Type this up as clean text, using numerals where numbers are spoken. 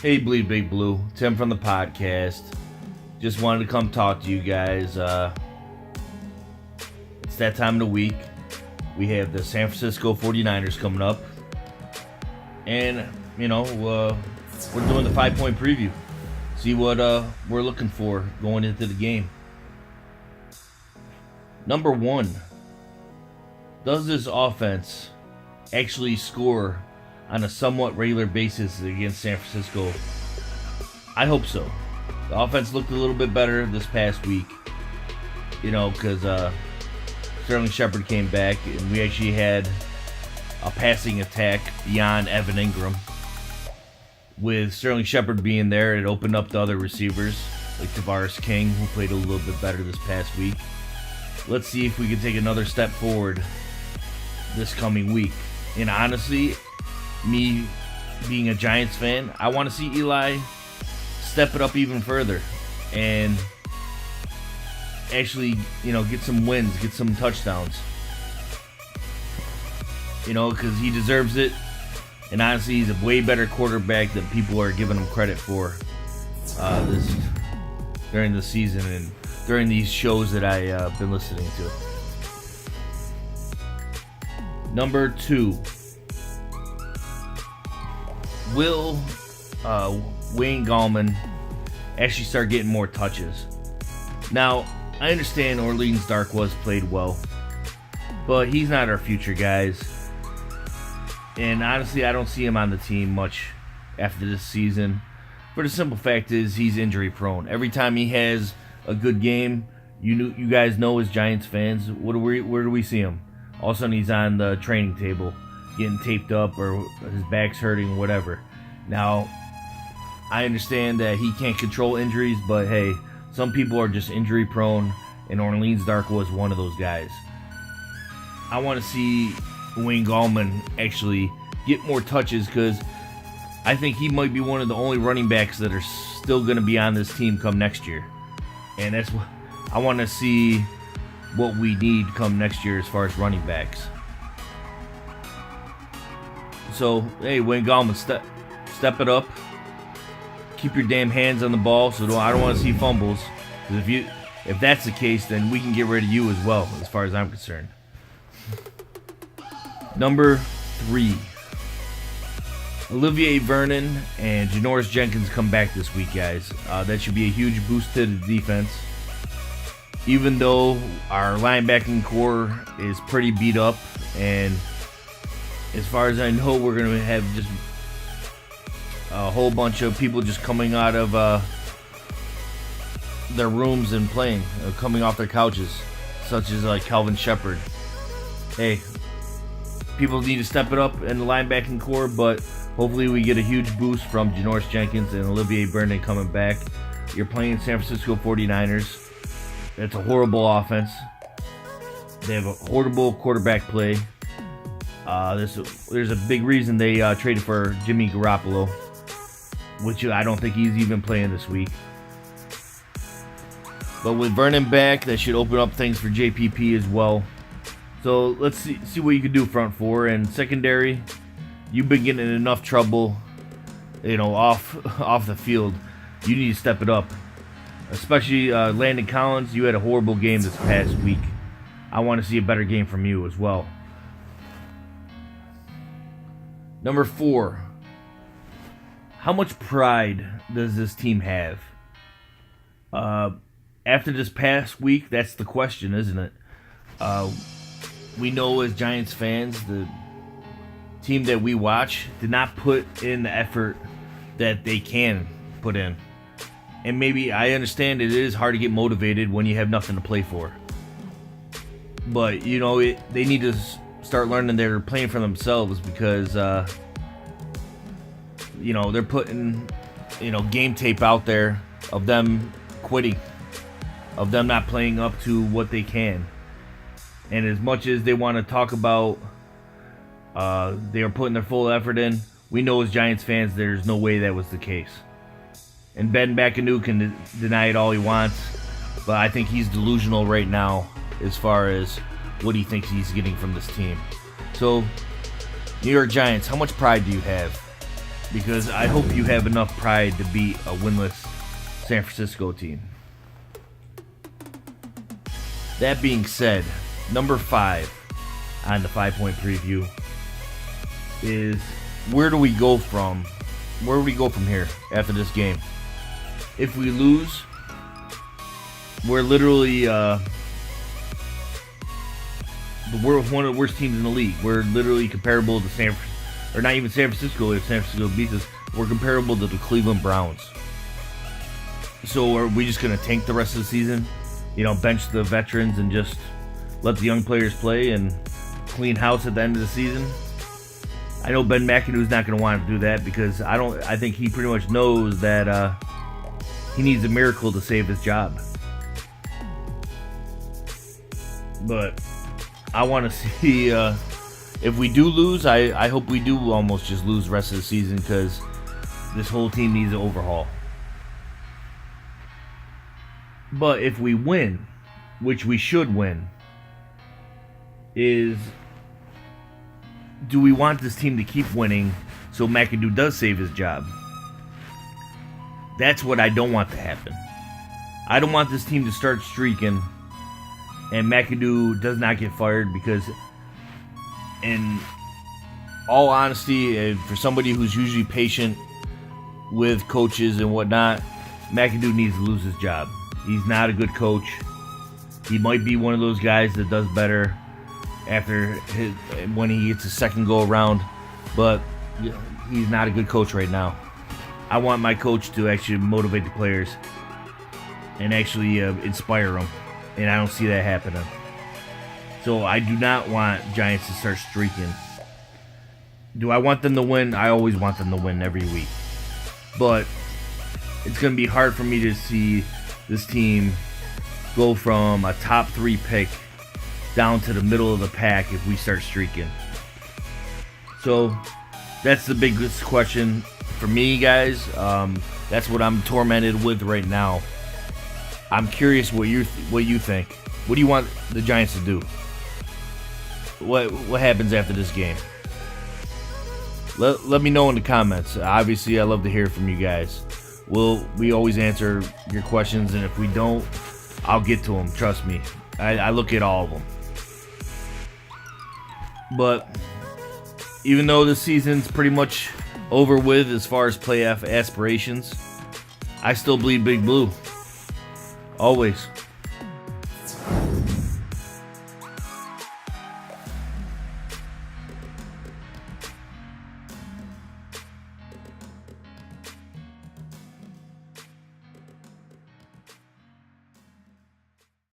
Hey, Bleedbigblue, Tim from the podcast. Just wanted to come talk to you guys. It's that time of the week. We have the San Francisco 49ers coming up. And, we're doing the 5-point preview. See what we're looking for going into the game. Number one, does this offense actually score on a somewhat regular basis against San Francisco? I hope so. The offense looked a little bit better this past week, because Sterling Shepard came back and we actually had a passing attack beyond Evan Ingram. With Sterling Shepard being there, it opened up the other receivers like Tavares King, who played a little bit better this past week. Let's see if we can take another step forward this coming week. And honestly, me being a Giants fan, I want to see Eli step it up even further and actually, get some wins, get some touchdowns. Because he deserves it. And honestly, he's a way better quarterback than people are giving him credit for during the season and during these shows that I've been listening to. Number two. Will Wayne Gallman actually start getting more touches? Now, I understand Orleans Darkwa played well, but he's not our future, guys. And honestly, I don't see him on the team much after this season. For the simple fact is, he's injury prone. Every time he has a good game, you guys know as Giants fans, where do we see him? All of a sudden, he's on the training table, getting taped up, or his back's hurting, whatever. Now, I understand that he can't control injuries, but hey, some people are just injury prone, and Orleans Darkwa is one of those guys. I want to see Wayne Gallman actually get more touches, because I think he might be one of the only running backs that are still going to be on this team come next year. And that's what I want to see, what we need come next year as far as running backs. So, hey, Wayne Gallman, step it up. Keep your damn hands on the ball, so I don't want to see fumbles. Because if that's the case, then we can get rid of you as well, as far as I'm concerned. Number three. Olivier Vernon and Janoris Jenkins come back this week, guys. That should be a huge boost to the defense. Even though our linebacking core is pretty beat up, and as far as I know, we're going to have just a whole bunch of people just coming out of their rooms and playing, coming off their couches, such as like Calvin Shepard. Hey, people need to step it up in the linebacking core, but hopefully we get a huge boost from Janoris Jenkins and Olivier Vernon coming back. You're playing San Francisco 49ers. That's a horrible offense. They have a horrible quarterback play. There's a big reason they traded for Jimmy Garoppolo, which I don't think he's even playing this week. But with Vernon back, that should open up things for JPP as well. So let's see what you can do front four. And secondary, you've been getting in enough trouble, off the field. You need to step it up. Especially Landon Collins, you had a horrible game this past week. I want to see a better game from you as well. Number four. How much pride does this team have? After this past week, that's the question, isn't it? We know as Giants fans, the team that we watch did not put in the effort that they can put in. And maybe I understand it is hard to get motivated when you have nothing to play for. But, they need to start learning they're playing for themselves, because, they're putting, game tape out there of them quitting, of them not playing up to what they can. And as much as they want to talk about they are putting their full effort in, we know as Giants fans there's no way that was the case. And Ben McAdoo can deny it all he wants, but I think he's delusional right now as far as what he thinks he's getting from this team. So, New York Giants, how much pride do you have? because I hope you have enough pride to beat a winless San Francisco team. That being said, number 5 on the 5-point preview is where do we go from here after this game? If we lose, we're literally we're one of the worst teams in the league. We're literally comparable to not even San Francisco. If San Francisco beats us, we're comparable to the Cleveland Browns. So are we just gonna tank the rest of the season? Bench the veterans and just let the young players play and clean house at the end of the season? I know Ben McAdoo's not going to want to do that because I think he pretty much knows that he needs a miracle to save his job. But I want to see if we do lose, I hope we do almost just lose the rest of the season because this whole team needs an overhaul. But if we win, which we should win, do we want this team to keep winning so McAdoo does save his job? That's what I don't want to happen. I don't want this team to start streaking and McAdoo does not get fired because, in all honesty, for somebody who's usually patient with coaches and whatnot, McAdoo needs to lose his job. He's not a good coach. He might be one of those guys that does better when he gets a second go around, but he's not a good coach right now. I want my coach to actually motivate the players and actually inspire them, and I don't see that happening. So I do not want Giants to start streaking. Do I want them to win? I always want them to win every week, but it's going to be hard for me to see this team go from a top 3 pick down to the middle of the pack if we start streaking. So that's the biggest question for me, guys. That's what I'm tormented with right now. I'm curious what you think. What do you want the Giants to do? What happens after this game? Let me know in the comments. Obviously, I love to hear from you guys. We always answer your questions, and if we don't, I'll get to them. Trust me. I look at all of them. But even though this season's pretty much over with as far as playoff aspirations, I still bleed big blue. Always.